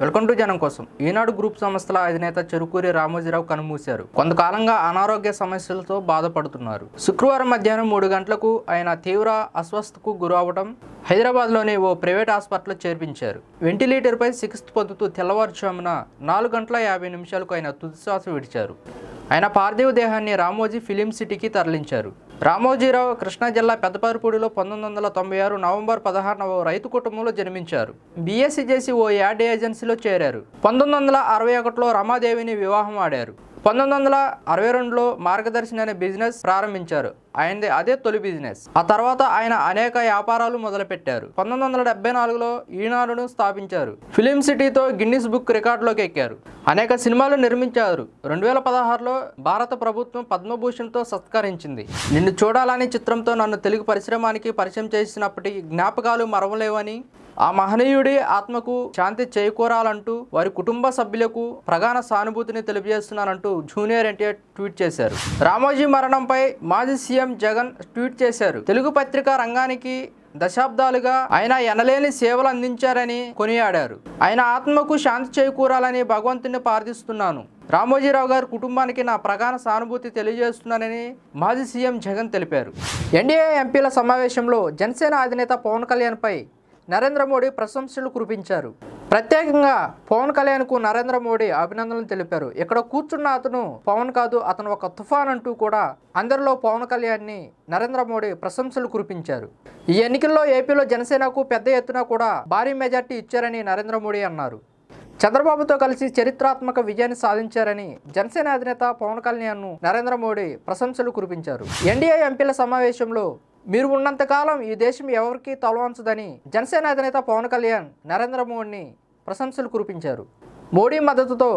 Welcome to జనం కోసం. ఈనాడు group సంస్థల అధినేత చెరుకూరి రామోజీరావు కన్నుమూశారు. కొంతకాలంగా అనారోగ్య సమస్యలతో బాధపడుతున్నారు. శుక్రవారం మధ్యాహ్నం 3 గంటలకు ఆయన తీవ్ర అస్వస్థతకు గురవడం హైదరాబాద్లోని ఓ ప్రైవేట్ హాస్పిటల్లో చేర్పించారు. వెంటిలేటర్పై చికిత్స పొందుతూ తెల్లవారుజామున 4 గంటల 50 నిమిషాలకు ఆయన తుదిశ్వాస విడిచారు. ఆయన పార్థివ దేహాన్ని రామోజీ ఫిలిం సిటీకి తరలించారు. రామోజీరావు కృష్ణా జిల్లా పెద్దపరుపూడిలో 1996 నవంబర్ 16న ఓ రైతు కుటుంబంలో జన్మించారు. బీఎస్సీ చేసి ఓ యాడ్ ఏజెన్సీలో చేరారు. 1961లో రమాదేవిని వివాహం ఆడారు. 1962లో మార్గదర్శిని అనే బిజినెస్ ప్రారంభించారు. ఆయనది అదే తొలి బిజినెస్. ఆ తర్వాత ఆయన అనేక వ్యాపారాలు మొదలుపెట్టారు. 1974లో ఈనాడును స్థాపించారు. ఫిలిం సిటీతో గిన్నిస్ బుక్ రికార్డులోకి ఎక్కారు. అనేక సినిమాలు నిర్మించారు. 2016లో భారత ప్రభుత్వం పద్మభూషణ్తో సత్కరించింది. నిన్ను చూడాలని చిత్రంతో నన్ను తెలుగు పరిశ్రమానికి పరిచయం చేసినప్పటి జ్ఞాపకాలు మరవలేవని, ఆ మహనీయుడి ఆత్మకు శాంతి చేకూరాలంటూ వారి కుటుంబ సభ్యులకు ప్రగాఢ సానుభూతిని తెలియజేస్తున్నానంటూ జూనియర్ ఎన్టీఆర్ ట్వీట్ చేశారు. రామోజీ మరణంపై మాజీ సీఎం జగన్ ట్వీట్ చేశారు. తెలుగు పత్రికా రంగానికి దశాబ్దాలుగా ఆయన ఎనలేని సేవలు అందించారని కొనియాడారు. ఆయన ఆత్మకు శాంతి చేకూరాలని భగవంతుని ప్రార్థిస్తున్నాను. రామోజీరావు గారి కుటుంబానికి నా ప్రగాఢ సానుభూతి తెలియజేస్తున్నానని మాజీ సీఎం జగన్ తెలిపారు. ఎన్డీఏ ఎంపీల సమావేశంలో జనసేన అధినేత పవన్ కళ్యాణ్పై నరేంద్ర మోడీ ప్రశంసలు కురిపించారు. ప్రత్యేకంగా పవన్ కళ్యాణ్కు నరేంద్ర మోడీ అభినందనలు తెలిపారు. ఇక్కడ కూర్చున్న అతను పవన్ కాదు, అతను ఒక తుఫాన్ అంటూ కూడా అందరిలో పవన్ కళ్యాణ్ని నరేంద్ర మోడీ ప్రశంసలు కురిపించారు. ఈ ఎన్నికల్లో ఏపీలో జనసేనకు పెద్ద ఎత్తున కూడా భారీ మెజార్టీ ఇచ్చారని నరేంద్ర మోడీ అన్నారు. చంద్రబాబుతో కలిసి చరిత్రాత్మక విజయాన్ని సాధించారని జనసేన అధినేత పవన్ కళ్యాణ్ను నరేంద్ర మోడీ ప్రశంసలు కురిపించారు. ఎన్డీఏ ఎంపీల సమావేశంలో మీరు ఉన్నంతకాలం ఈ దేశం ఎవరికీ తలవంచదని జనసేన అధినేత పవన్ కళ్యాణ్ నరేంద్ర మోడీని ప్రశంసలు కురిపించారు. మోడీ మద్దతుతో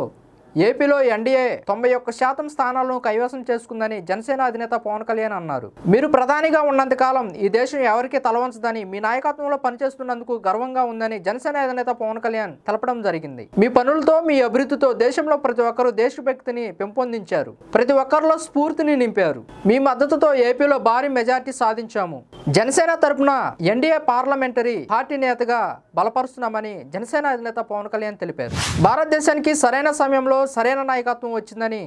ఏపీలో ఎన్డీఏ 91% స్థానాలను కైవసం చేసుకుందని జనసేన అధినేత పవన్ కళ్యాణ్ అన్నారు. మీరు ప్రధానిగా ఉన్నంతకాలం ఈ దేశం ఎవరికి తలవంచదని, మీ నాయకత్వంలో పనిచేస్తున్నందుకు గర్వంగా ఉందని జనసేన అధినేత పవన్ కళ్యాణ్ తెలపడం జరిగింది. మీ పనులతో, మీ అభివృద్ధితో దేశంలో ప్రతి ఒక్కరూ దేశభక్తిని పెంపొందించారు. ప్రతి ఒక్కరిలో స్ఫూర్తిని నింపారు. మీ మద్దతుతో ఏపీలో భారీ మెజార్టీ సాధించాము. జనసేన తరపున ఎన్డీఏ పార్లమెంటరీ పార్టీ నేతగా బలపరుస్తున్నామని జనసేన అధినేత పవన్ కళ్యాణ్ తెలిపారు. భారతదేశానికి సరైన సమయంలో సరైన నాయకత్వం వచ్చిందని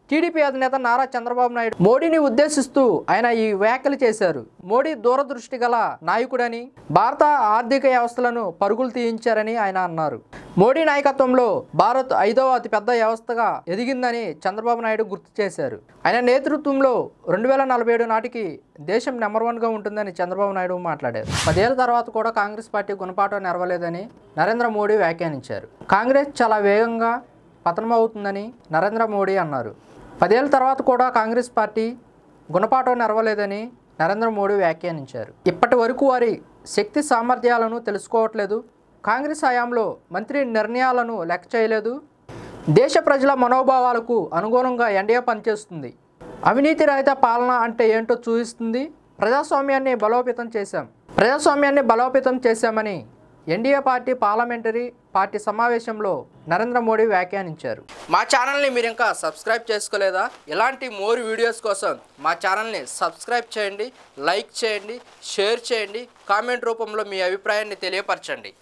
టీడీపీ అధినేత నారా చంద్రబాబు నాయుడు మోడీని ఉద్దేశిస్తూ ఆయన ఈ వ్యాఖ్యలు చేశారు. మోడీ దూరదృష్టి గల నాయకుడని, భారత ఆర్థిక వ్యవస్థలను పరుగులు తీయించారని ఆయన అన్నారు. మోడీ నాయకత్వంలో భారత్ 5వ అతిపెద్ద వ్యవస్థగా ఎదిగిందని చంద్రబాబు నాయుడు గుర్తు చేశారు. ఆయన నేతృత్వంలో 2047 నాటికి దేశం నెంబర్ 1గా ఉంటుందని చంద్రబాబు నాయుడు మాట్లాడారు. 10 ఏళ్ల తర్వాత కూడా కాంగ్రెస్ పార్టీ గుణపాఠం నెరవలేదని నరేంద్ర మోడీ వ్యాఖ్యానించారు. కాంగ్రెస్ చాలా వేగంగా పతనమవుతుందని నరేంద్ర మోడీ అన్నారు. 10 ఏళ్ల తర్వాత కూడా కాంగ్రెస్ పార్టీ గుణపాఠం నెరవలేదని నరేంద్ర మోడీ వ్యాఖ్యానించారు. ఇప్పటి వరకు వారి శక్తి సామర్థ్యాలను తెలుసుకోవట్లేదు. కాంగ్రెస్ హయాంలో మంత్రి నిర్ణయాలను లెక్క చేయలేదు. దేశ ప్రజల మనోభావాలకు అనుగుణంగా ఎన్డీఏ పనిచేస్తుంది. అవినీతి రహిత పాలన అంటే ఏంటో చూపిస్తుంది. ప్రజాస్వామ్యాన్ని బలోపేతం చేశామని ఎన్డీఏ పార్టీ పార్లమెంటరీ పార్టీ సమావేశంలో నరేంద్ర మోడీ వ్యాఖ్యానించారు. మా ఛానల్ని మీరు ఇంకా సబ్స్క్రైబ్ చేసుకోలేదా? ఇలాంటి మోర్ వీడియోస్ కోసం మా ఛానల్ని సబ్స్క్రైబ్ చేయండి, లైక్ చేయండి, షేర్ చేయండి, కామెంట్ రూపంలో మీ అభిప్రాయాన్ని తెలియపరచండి.